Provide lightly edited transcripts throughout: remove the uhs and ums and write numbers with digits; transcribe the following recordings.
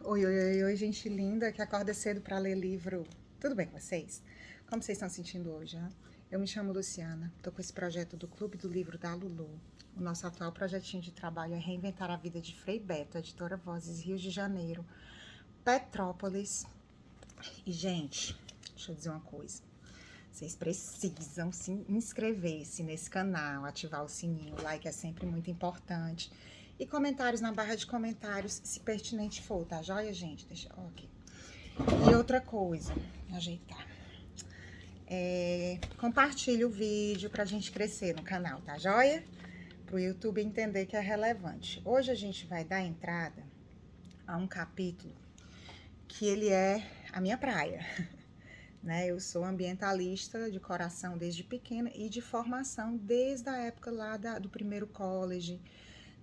Oi, oi, oi, oi, gente linda que acorda cedo para ler livro. Tudo bem com vocês? Como vocês estão sentindo hoje? Hein? Eu me chamo Luciana, estou com esse projeto do Clube do Livro da Lulu. O nosso atual projetinho de trabalho é reinventar a vida de Frei Beto, editora Vozes, Rio de Janeiro, Petrópolis. E, gente, deixa eu dizer uma coisa. Vocês precisam se inscrever-se nesse canal, ativar o sininho, o like é sempre muito importante. E comentários na barra de comentários, se pertinente for, tá joia, gente? Deixa eu... Ok. E outra coisa, ajeitar. Compartilhe o vídeo pra gente crescer no canal, tá joia? Pro YouTube entender que é relevante. Hoje a gente vai dar entrada a um capítulo que ele é a minha praia. Né? Eu sou ambientalista de coração desde pequena e de formação desde a época lá do primeiro college,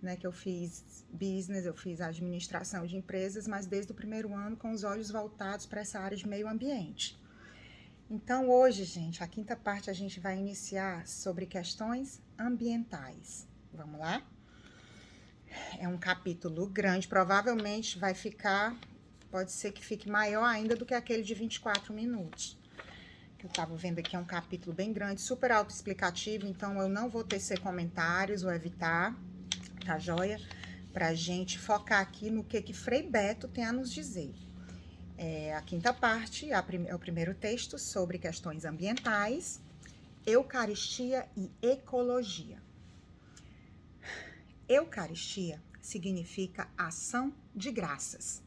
né, que eu fiz business, eu fiz administração de empresas, mas desde o primeiro ano com os olhos voltados para essa área de meio ambiente. Então hoje, gente, a quinta parte a gente vai iniciar sobre questões ambientais. Vamos lá? É um capítulo grande, provavelmente vai ficar, pode ser que fique maior ainda do que aquele de 24 minutos. Eu estava vendo aqui, é um capítulo bem grande, super autoexplicativo, então eu não vou tecer comentários, vou evitar, tá joia? Pra gente focar aqui no que Frei Beto tem a nos dizer. A quinta parte é o primeiro texto sobre questões ambientais, Eucaristia e ecologia. Eucaristia significa ação de graças.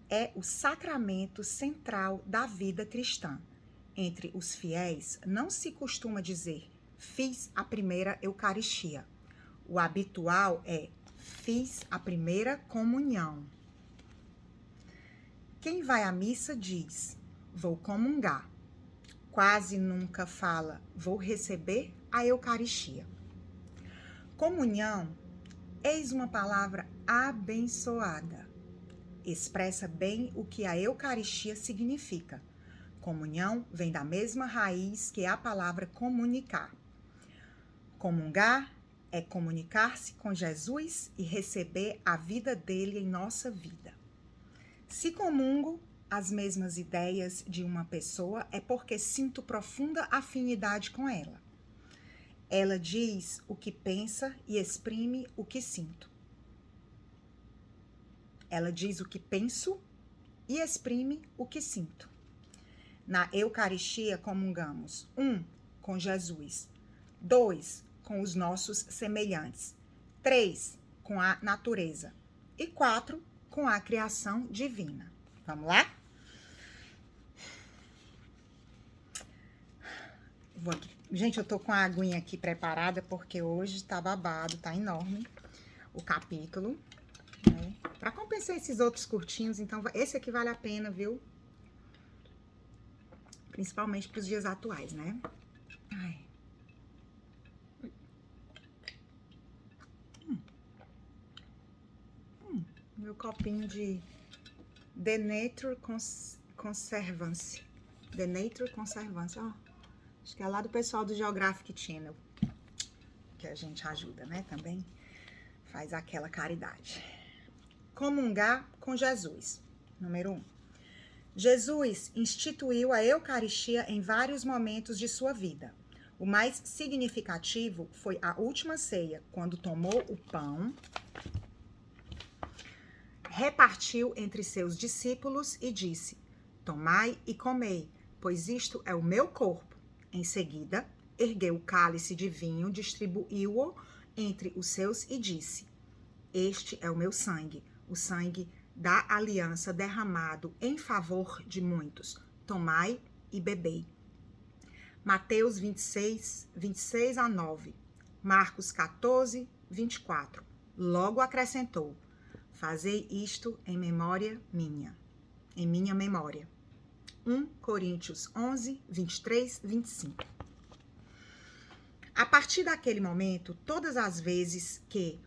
É o sacramento central da vida cristã. Entre os fiéis, não se costuma dizer fiz a primeira Eucaristia. O habitual é fiz a primeira comunhão. Quem vai à missa diz vou comungar. Quase nunca fala vou receber a Eucaristia. Comunhão, eis uma palavra abençoada. Expressa bem o que a Eucaristia significa. Comunhão vem da mesma raiz que a palavra comunicar. Comungar é comunicar-se com Jesus e receber a vida dele em nossa vida. Se comungo as mesmas ideias de uma pessoa, é porque sinto profunda afinidade com ela. Ela diz o que pensa e exprime o que sinto. Ela diz o que penso e exprime o que sinto. Na Eucaristia comungamos 1. Com Jesus, 2. Com os nossos semelhantes, 3. Com a natureza e 4. Com a criação divina. Vamos lá? Gente, eu tô com a aguinha aqui preparada porque hoje tá babado, tá enorme o capítulo, né? Pra compensar esses outros curtinhos, então esse aqui vale a pena, viu? Principalmente pros dias atuais, né? Ai. Meu copinho de The Nature Conservancy. The Nature Conservancy, ó. Acho que é lá do pessoal do Geographic Channel, que a gente ajuda, né, também. Faz aquela caridade. Comungar com Jesus. Número 1. Jesus instituiu a Eucaristia em vários momentos de sua vida. O mais significativo foi a última ceia, quando tomou o pão, repartiu entre seus discípulos e disse: tomai e comei, pois isto é o meu corpo. Em seguida, ergueu o cálice de vinho, distribuiu-o entre os seus e disse: este é o meu sangue, o sangue da aliança derramado em favor de muitos. Tomai e bebei. Mateus 26, 26 a 9. Marcos 14, 24. Logo acrescentou: fazei isto em memória minha, em minha memória. 1 Coríntios 11, 23, 25. A partir daquele momento, todas as vezes que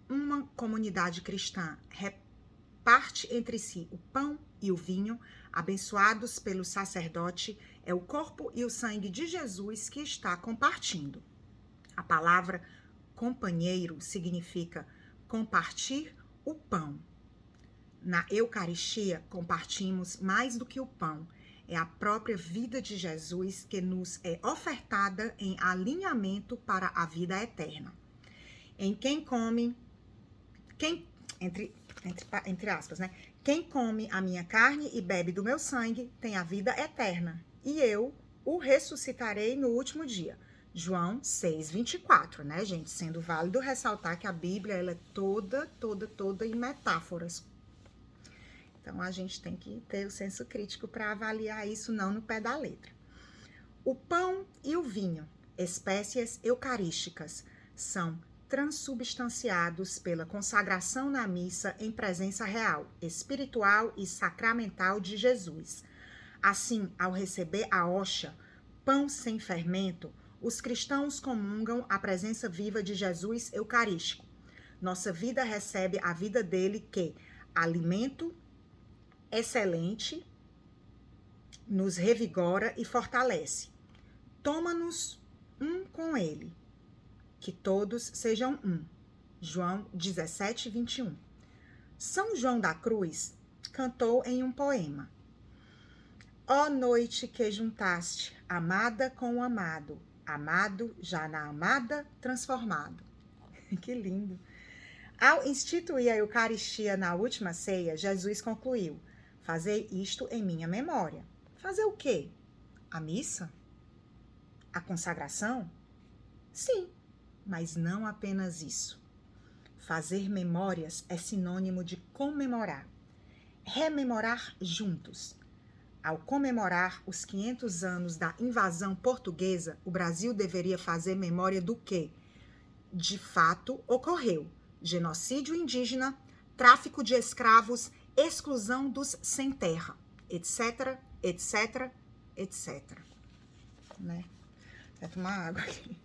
uma comunidade cristã reparte entre si o pão e o vinho, abençoados pelo sacerdote, é o corpo e o sangue de Jesus que está compartindo. A palavra companheiro significa compartir o pão. Na Eucaristia, compartimos mais do que o pão. É a própria vida de Jesus que nos é ofertada em alinhamento para a vida eterna. Em quem come, entre aspas, né? Quem come a minha carne e bebe do meu sangue tem a vida eterna, e eu o ressuscitarei no último dia. João 6:24, né, gente? Sendo válido ressaltar que a Bíblia ela é toda em metáforas. Então, a gente tem que ter o senso crítico para avaliar isso, não no pé da letra. O pão e o vinho, espécies eucarísticas, são transubstanciados pela consagração na missa em presença real, espiritual e sacramental de Jesus. Assim, ao receber a hóstia, pão sem fermento, os cristãos comungam a presença viva de Jesus eucarístico. Nossa vida recebe a vida dele que, alimento excelente, nos revigora e fortalece. Toma-nos um com ele, que todos sejam um. João 17:21. São João da Cruz cantou em um poema: Ó noite que juntaste, amada com o amado, amado já na amada transformado. Que lindo! Ao instituir a Eucaristia na última ceia, Jesus concluiu: fazei isto em minha memória. Fazer o quê? A missa? A consagração? Sim, mas não apenas isso. Fazer memórias é sinônimo de comemorar. Rememorar juntos. Ao comemorar os 500 anos da invasão portuguesa, o Brasil deveria fazer memória do que, de fato, ocorreu: genocídio indígena, tráfico de escravos, exclusão dos sem terra, etc, etc, etc. Né? Vou tomar água aqui.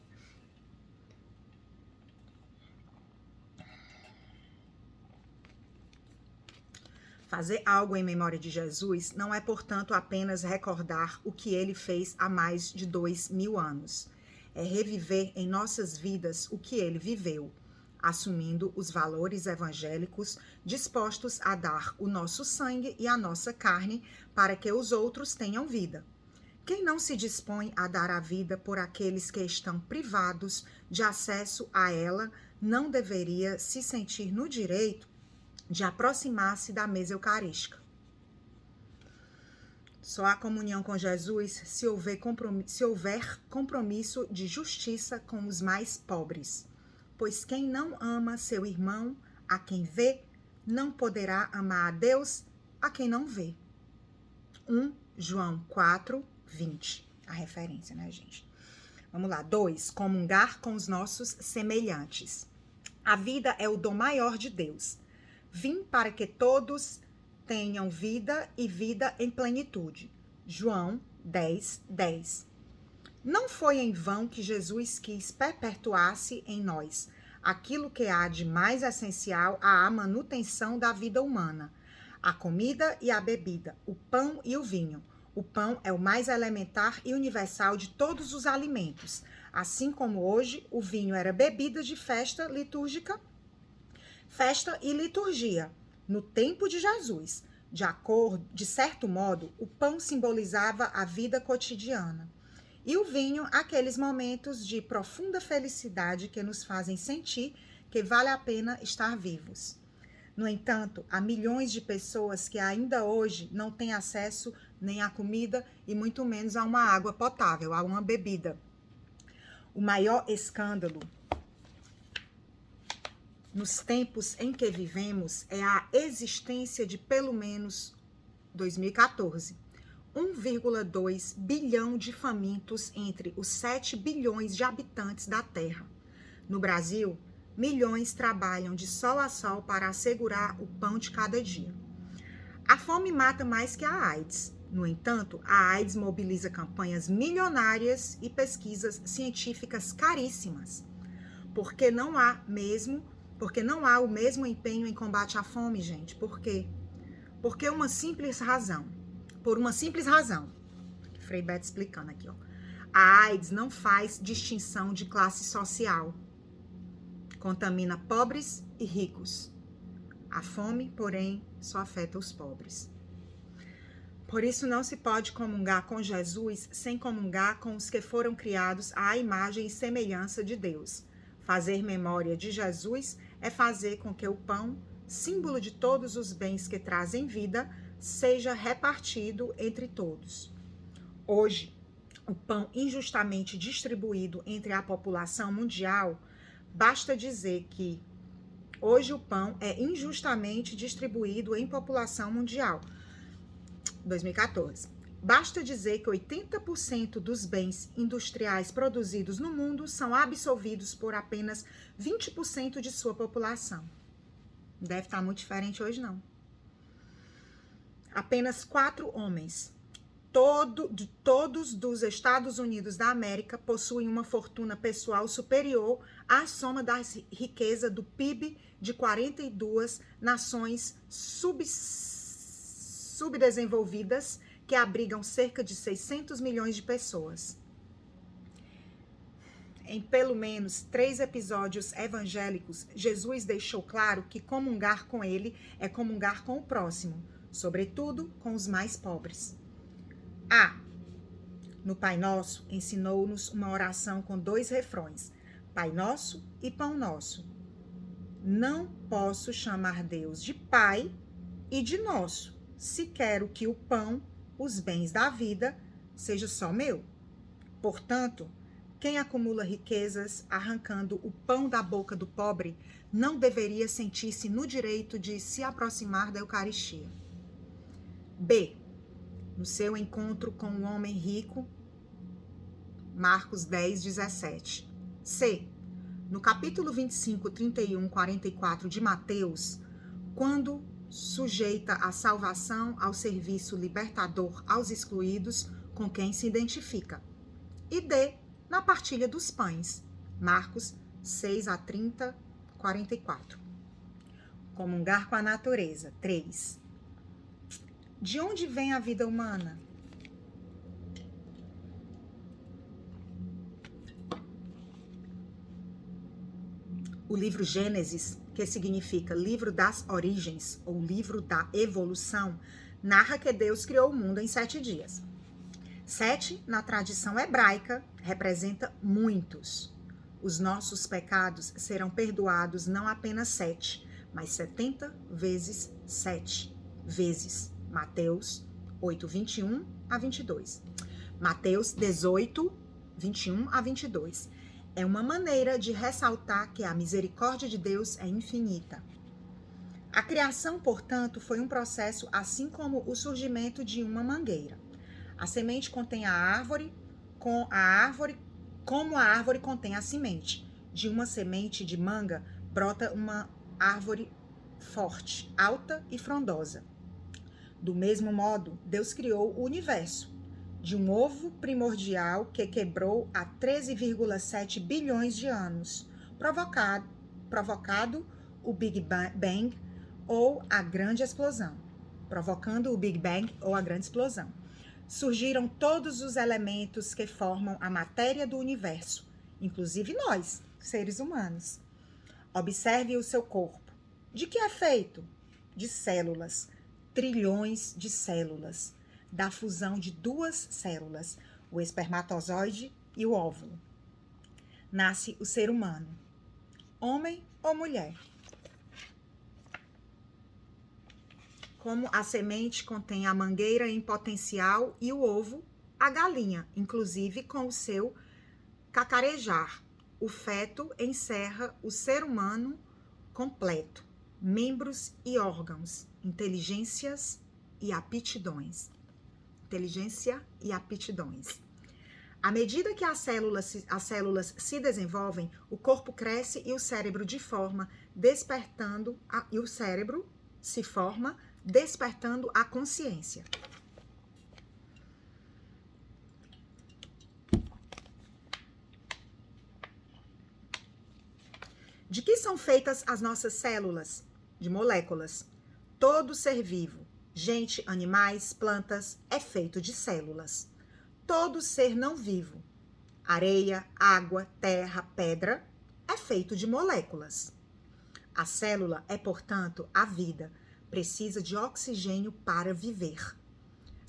Fazer algo em memória de Jesus não é, portanto, apenas recordar o que ele fez há mais de 2000 anos. É reviver em nossas vidas o que ele viveu, assumindo os valores evangélicos, dispostos a dar o nosso sangue e a nossa carne para que os outros tenham vida. Quem não se dispõe a dar a vida por aqueles que estão privados de acesso a ela não deveria se sentir no direito de aproximar-se da mesa eucarística. Só há comunhão com Jesus se houver compromisso de justiça com os mais pobres. Pois quem não ama seu irmão, a quem vê, não poderá amar a Deus, a quem não vê. 1 João 4:20. A referência, né, gente? Vamos lá. 2. Comungar com os nossos semelhantes. A vida é o dom maior de Deus. Vim para que todos tenham vida e vida em plenitude. João 10:10. Não foi em vão que Jesus quis perpetuar-se em nós aquilo que há de mais essencial à manutenção da vida humana: a comida e a bebida, o pão e o vinho. O pão é o mais elementar e universal de todos os alimentos, assim como hoje o vinho era bebida de festa litúrgica, festa e liturgia. No tempo de Jesus, de certo modo, o pão simbolizava a vida cotidiana e o vinho aqueles momentos de profunda felicidade que nos fazem sentir que vale a pena estar vivos. No entanto, há milhões de pessoas que ainda hoje não têm acesso nem à comida e muito menos a uma água potável, a uma bebida. O maior escândalo nos tempos em que vivemos é a existência de pelo menos 2014, 1,2 bilhão de famintos entre os 7 bilhões de habitantes da Terra. No Brasil, milhões trabalham de sol a sol para assegurar o pão de cada dia. A fome mata mais que a AIDS. No entanto, a AIDS mobiliza campanhas milionárias e pesquisas científicas caríssimas. Porque não há o mesmo empenho em combate à fome, gente. Por quê? Por uma simples razão. Frei Beto explicando aqui, ó. A AIDS não faz distinção de classe social. Contamina pobres e ricos. A fome, porém, só afeta os pobres. Por isso não se pode comungar com Jesus sem comungar com os que foram criados à imagem e semelhança de Deus. Fazer memória de Jesus é fazer com que o pão, símbolo de todos os bens que trazem vida, seja repartido entre todos. Hoje, o pão injustamente distribuído entre a população mundial, basta dizer que hoje o pão é injustamente distribuído em população mundial. 2014. Basta dizer que 80% dos bens industriais produzidos no mundo são absorvidos por apenas 20% de sua população. Não deve estar muito diferente hoje, não. Apenas 4 homens, todos dos Estados Unidos da América, possuem uma fortuna pessoal superior à soma da riqueza do PIB de 42 nações subdesenvolvidas que abrigam cerca de 600 milhões de pessoas. Em pelo menos 3 episódios evangélicos, Jesus deixou claro que comungar com ele é comungar com o próximo, sobretudo com os mais pobres. No Pai Nosso, ensinou-nos uma oração com 2 refrões, Pai Nosso e Pão Nosso. Não posso chamar Deus de Pai e de Nosso, se quero que o pão, os bens da vida, seja só meu. Portanto, quem acumula riquezas arrancando o pão da boca do pobre não deveria sentir-se no direito de se aproximar da Eucaristia. B. No seu encontro com um homem rico, Marcos 10, 17. C. No capítulo 25, 31, 44 de Mateus, quando sujeita a salvação ao serviço libertador aos excluídos com quem se identifica. E D. Na partilha dos pães, Marcos 6 a 30, 44. Comungar com a natureza. 3. De onde vem a vida humana? O livro Gênesis, que significa livro das origens ou livro da evolução, narra que Deus criou o mundo em 7 dias. 7, na tradição hebraica, representa muitos. Os nossos pecados serão perdoados não apenas 7, mas 70 vezes 7 vezes. Mateus 8, 21 a 22. Mateus 18, 21 a 22. É uma maneira de ressaltar que a misericórdia de Deus é infinita. A criação, portanto, foi um processo assim como o surgimento de uma mangueira. A semente contém a árvore, como a árvore contém a semente. De uma semente de manga brota uma árvore forte, alta e frondosa. Do mesmo modo, Deus criou o universo. De um ovo primordial que quebrou há 13,7 bilhões de anos, provocando o Big Bang ou a grande explosão. Surgiram todos os elementos que formam a matéria do universo, inclusive nós, seres humanos. Observe o seu corpo. De que é feito? De células, trilhões de células, da fusão de 2 células, o espermatozoide e o óvulo. Nasce o ser humano, homem ou mulher. Como a semente contém a mangueira em potencial e o ovo, a galinha, inclusive com o seu cacarejar. O feto encerra o ser humano completo, membros e órgãos, inteligência e aptidões. À medida que as células se desenvolvem, o corpo cresce e o cérebro se forma, despertando a consciência. De que são feitas as nossas células? De moléculas. Todo ser vivo, gente, animais, plantas, é feito de células. Todo ser não vivo, areia, água, terra, pedra, é feito de moléculas. A célula é, portanto, a vida. Precisa de oxigênio para viver.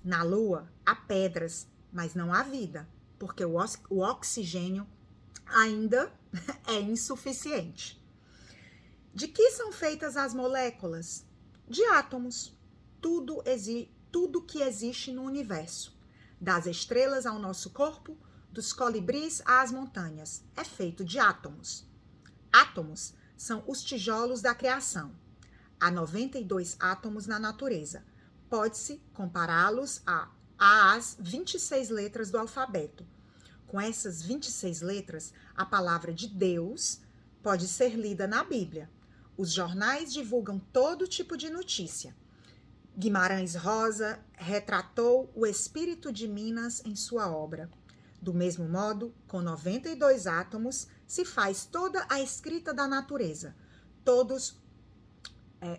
Na Lua, há pedras, mas não há vida, porque o oxigênio ainda é insuficiente. De que são feitas as moléculas? De átomos. Tudo que existe no universo, das estrelas ao nosso corpo, dos colibris às montanhas, é feito de átomos. Átomos são os tijolos da criação. Há 92 átomos na natureza. Pode-se compará-los às 26 letras do alfabeto. Com essas 26 letras, a palavra de Deus pode ser lida na Bíblia. Os jornais divulgam todo tipo de notícia. Guimarães Rosa retratou o espírito de Minas em sua obra. Do mesmo modo, com 92 átomos, se faz toda a escrita da natureza, todos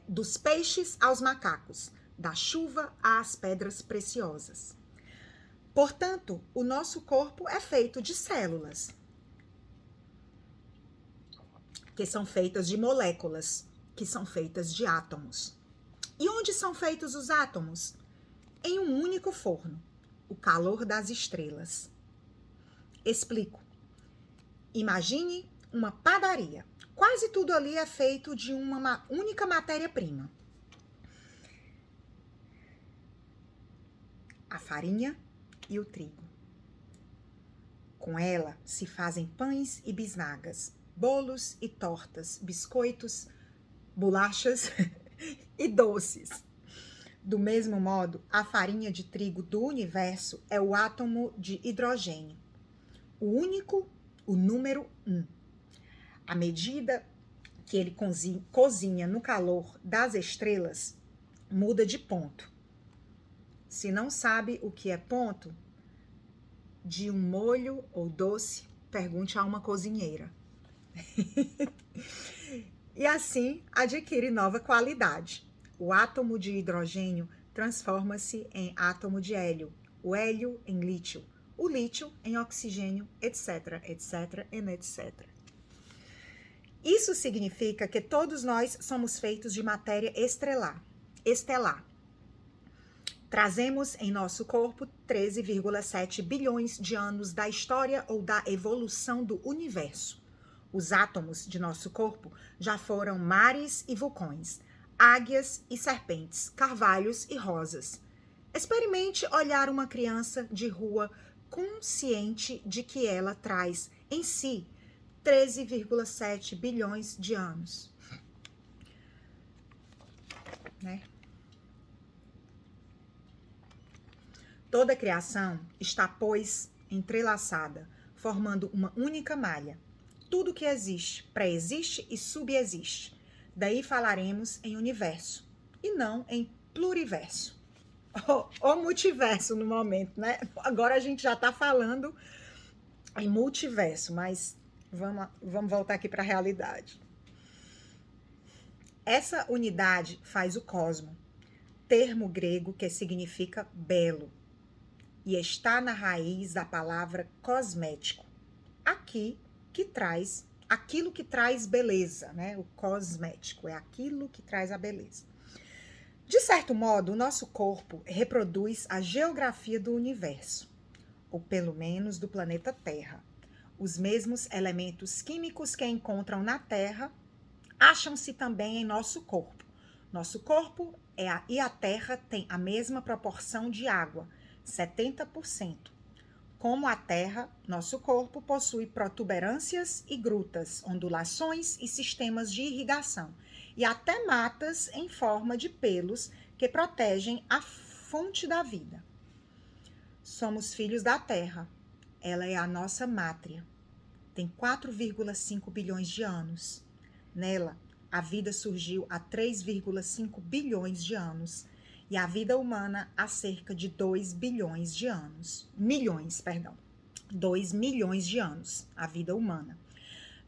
dos peixes aos macacos, da chuva às pedras preciosas. Portanto, o nosso corpo é feito de células, que são feitas de moléculas, que são feitas de átomos. E onde são feitos os átomos? Em um único forno, o calor das estrelas. Explico. Imagine uma padaria. Quase tudo ali é feito de uma única matéria-prima. A farinha e o trigo. Com ela se fazem pães e bisnagas, bolos e tortas, biscoitos, bolachas e doces. Do mesmo modo, a farinha de trigo do universo é o átomo de hidrogênio, o único, o número 1. À medida que ele cozinha no calor das estrelas, muda de ponto. Se não sabe o que é ponto de um molho ou doce, pergunte a uma cozinheira. E assim adquire nova qualidade. O átomo de hidrogênio transforma-se em átomo de hélio, o hélio em lítio, o lítio em oxigênio, etc, etc, etc. Isso significa que todos nós somos feitos de matéria estelar. Trazemos em nosso corpo 13,7 bilhões de anos da história ou da evolução do universo. Os átomos de nosso corpo já foram mares e vulcões, águias e serpentes, carvalhos e rosas. Experimente olhar uma criança de rua consciente de que ela traz em si 13,7 bilhões de anos. Né? Toda a criação está, pois, entrelaçada, formando uma única malha. Tudo que existe, pré-existe e subexiste. Daí falaremos em universo e não em pluriverso. Ou multiverso no momento, né? Agora a gente já está falando em multiverso, mas vamos voltar aqui para a realidade. Essa unidade faz o cosmo, termo grego que significa belo, e está na raiz da palavra cosmético. Aquilo que traz beleza, né? O cosmético é aquilo que traz a beleza. De certo modo, o nosso corpo reproduz a geografia do universo, ou pelo menos do planeta Terra. Os mesmos elementos químicos que encontram na Terra acham-se também em nosso corpo. Nosso corpo e a Terra têm a mesma proporção de água, 70%. Como a Terra, nosso corpo possui protuberâncias e grutas, ondulações e sistemas de irrigação, e até matas em forma de pelos que protegem a fonte da vida. Somos filhos da Terra. Ela é a nossa mátria. Tem 4,5 bilhões de anos. Nela, a vida surgiu há 3,5 bilhões de anos. E a vida humana há cerca de 2 bilhões de anos. 2 milhões de anos, a vida humana.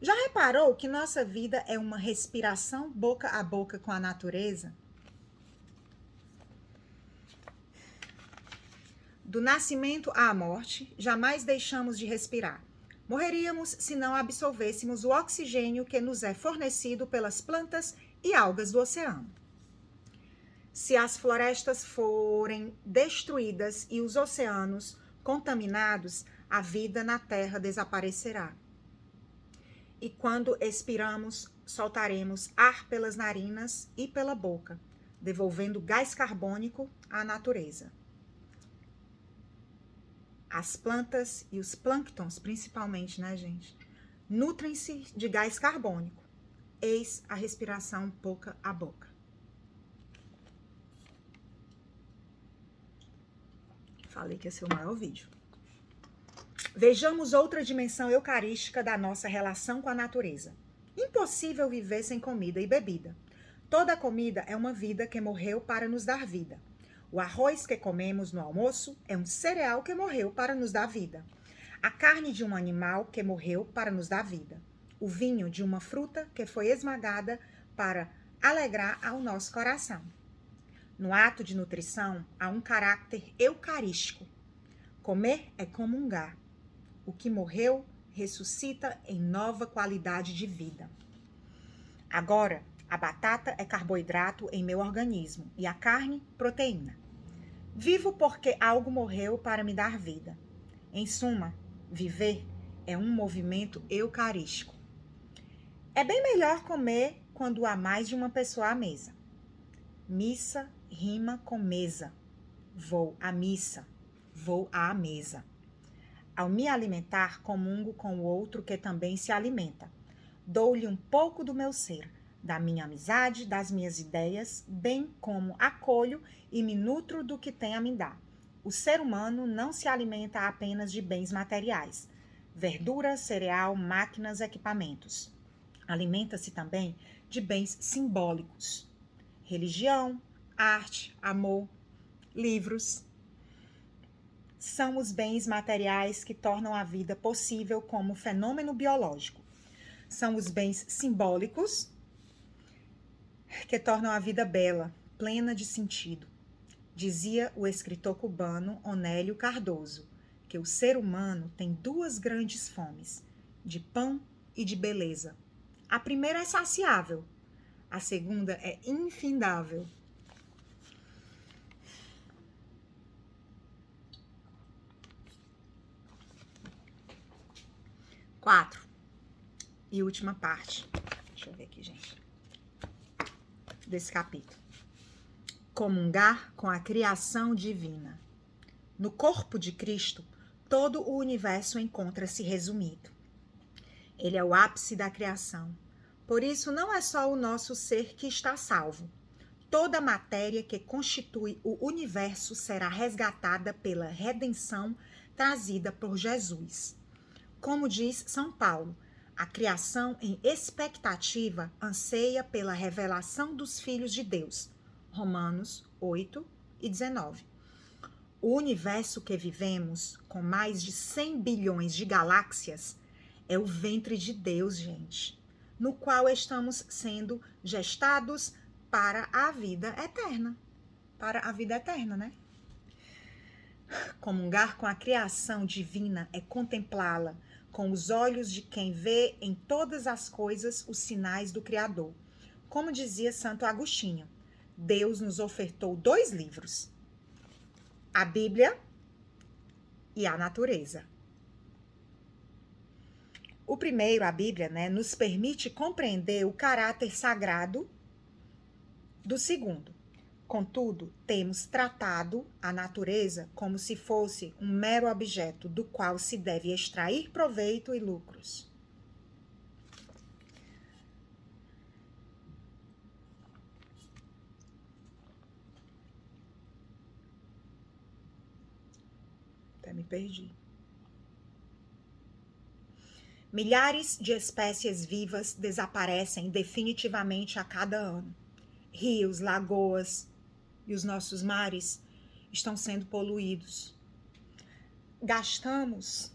Já reparou que nossa vida é uma respiração boca a boca com a natureza? Do nascimento à morte, jamais deixamos de respirar. Morreríamos se não absorvêssemos o oxigênio que nos é fornecido pelas plantas e algas do oceano. Se as florestas forem destruídas e os oceanos contaminados, a vida na Terra desaparecerá. E quando expiramos, soltaremos ar pelas narinas e pela boca, devolvendo gás carbônico à natureza. As plantas e os plânctons, principalmente, né, gente, nutrem-se de gás carbônico. Eis a respiração boca a boca. Falei que ia ser o maior vídeo. Vejamos outra dimensão eucarística da nossa relação com a natureza. Impossível viver sem comida e bebida. Toda comida é uma vida que morreu para nos dar vida. O arroz que comemos no almoço é um cereal que morreu para nos dar vida. A carne de um animal que morreu para nos dar vida. O vinho de uma fruta que foi esmagada para alegrar ao nosso coração. No ato de nutrição, há um caráter eucarístico. Comer é comungar. O que morreu ressuscita em nova qualidade de vida. Agora, a batata é carboidrato em meu organismo e a carne, proteína. Vivo porque algo morreu para me dar vida. Em suma, viver é um movimento eucarístico. É bem melhor comer quando há mais de uma pessoa à mesa. Missa rima com mesa. Vou à missa. Vou à mesa. Ao me alimentar, comungo com o outro que também se alimenta. Dou-lhe um pouco do meu ser, da minha amizade, das minhas ideias, bem como acolho e me nutro do que tem a me dar. O ser humano não se alimenta apenas de bens materiais, verdura, cereal, máquinas, equipamentos. Alimenta-se também de bens simbólicos. Religião, arte, amor, livros. São os bens materiais que tornam a vida possível como fenômeno biológico. São os bens simbólicos que tornam a vida bela, plena de sentido. Dizia o escritor cubano Onélio Cardoso, que o ser humano tem duas grandes fomes, de pão e de beleza. A primeira é saciável, a segunda é infindável. Quatro. E última parte. Deixa eu ver aqui, gente. Desse capítulo. Comungar com a criação divina. No corpo de Cristo, todo o universo encontra-se resumido. Ele é o ápice da criação. Por isso, não é só o nosso ser que está salvo. Toda a matéria que constitui o universo será resgatada pela redenção trazida por Jesus. Como diz São Paulo, a criação em expectativa anseia pela revelação dos filhos de Deus. Romanos 8 e 19. O universo que vivemos, com mais de 100 bilhões de galáxias, é o ventre de Deus, gente, no qual estamos sendo gestados para a vida eterna. Para a vida eterna, né? Comungar com a criação divina é contemplá-la com os olhos de quem vê em todas as coisas os sinais do Criador. Como dizia Santo Agostinho, Deus nos ofertou 2 livros, a Bíblia e a natureza. O primeiro, a Bíblia, né, nos permite compreender o caráter sagrado do segundo. Contudo, temos tratado a natureza como se fosse um mero objeto do qual se deve extrair proveito e lucros. Até me perdi. Milhares de espécies vivas desaparecem definitivamente a cada ano. Rios, lagoas e os nossos mares estão sendo poluídos. Gastamos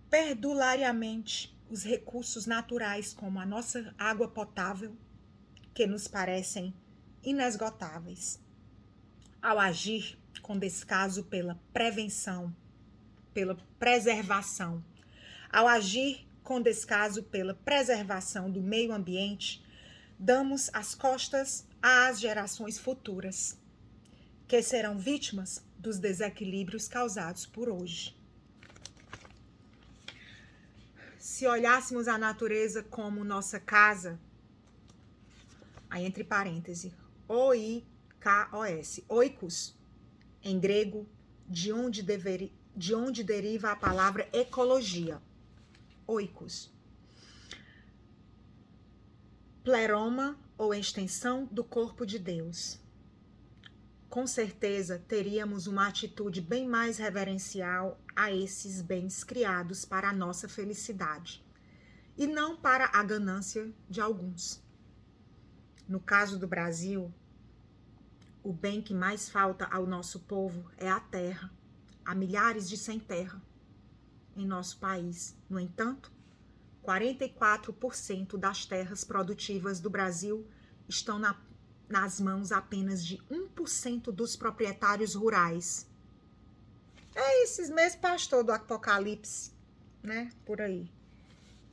perdulariamente os recursos naturais, como a nossa água potável, que nos parecem inesgotáveis. Ao agir com descaso pela prevenção, pela preservação. Ao agir com descaso pela preservação do meio ambiente, damos as costas às gerações futuras, que serão vítimas dos desequilíbrios causados por hoje. Se olhássemos a natureza como nossa casa, aí entre parênteses, oikos, oikos, em grego, de onde deriva a palavra ecologia, oikos, pleroma ou extensão do corpo de Deus. Com certeza teríamos uma atitude bem mais reverencial a esses bens criados para a nossa felicidade, e não para a ganância de alguns. No caso do Brasil, o bem que mais falta ao nosso povo é a terra. Há milhares de sem terra em nosso país. No entanto, 44% das terras produtivas do Brasil estão nas mãos apenas de 1% dos proprietários rurais. É esses mesmos pastores do Apocalipse, né? Por aí.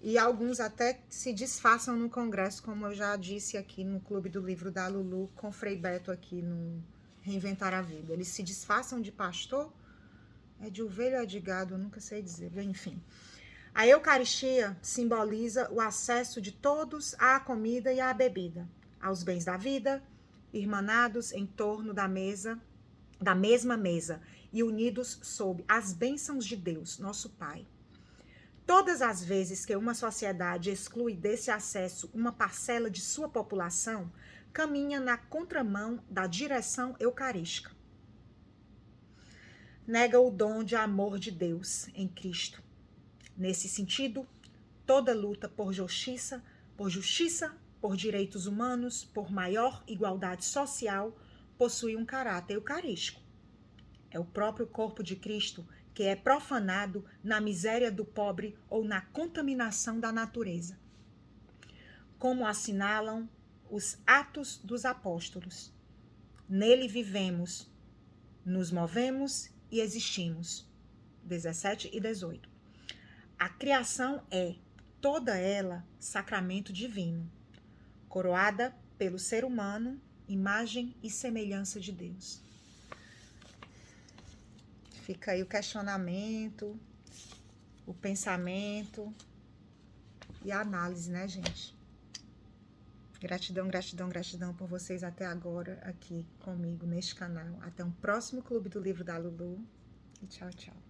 E alguns até se disfarçam no Congresso, como eu já disse aqui no Clube do Livro da Lulu, com Frei Beto aqui no Reinventar a Vida. Eles se disfarçam de pastor, é de ovelha ou é de gado, eu nunca sei dizer, enfim. A Eucaristia simboliza o acesso de todos à comida e à bebida, aos bens da vida, irmanados em torno da mesma mesa e unidos sob as bênçãos de Deus, nosso Pai. Todas as vezes que uma sociedade exclui desse acesso uma parcela de sua população, caminha na contramão da direção eucarística. Nega o dom de amor de Deus em Cristo. Nesse sentido, toda luta por justiça, por direitos humanos, por maior igualdade social, possui um caráter eucarístico. É o próprio corpo de Cristo que é profanado na miséria do pobre ou na contaminação da natureza. Como assinalam os Atos dos Apóstolos. Nele vivemos, nos movemos e existimos. 17 e 18. A criação é, toda ela, sacramento divino, coroada pelo ser humano, imagem e semelhança de Deus. Fica aí o questionamento, o pensamento e a análise, né, gente? Gratidão, gratidão, gratidão por vocês até agora aqui comigo neste canal. Até um próximo Clube do Livro da Lulu. E tchau, tchau.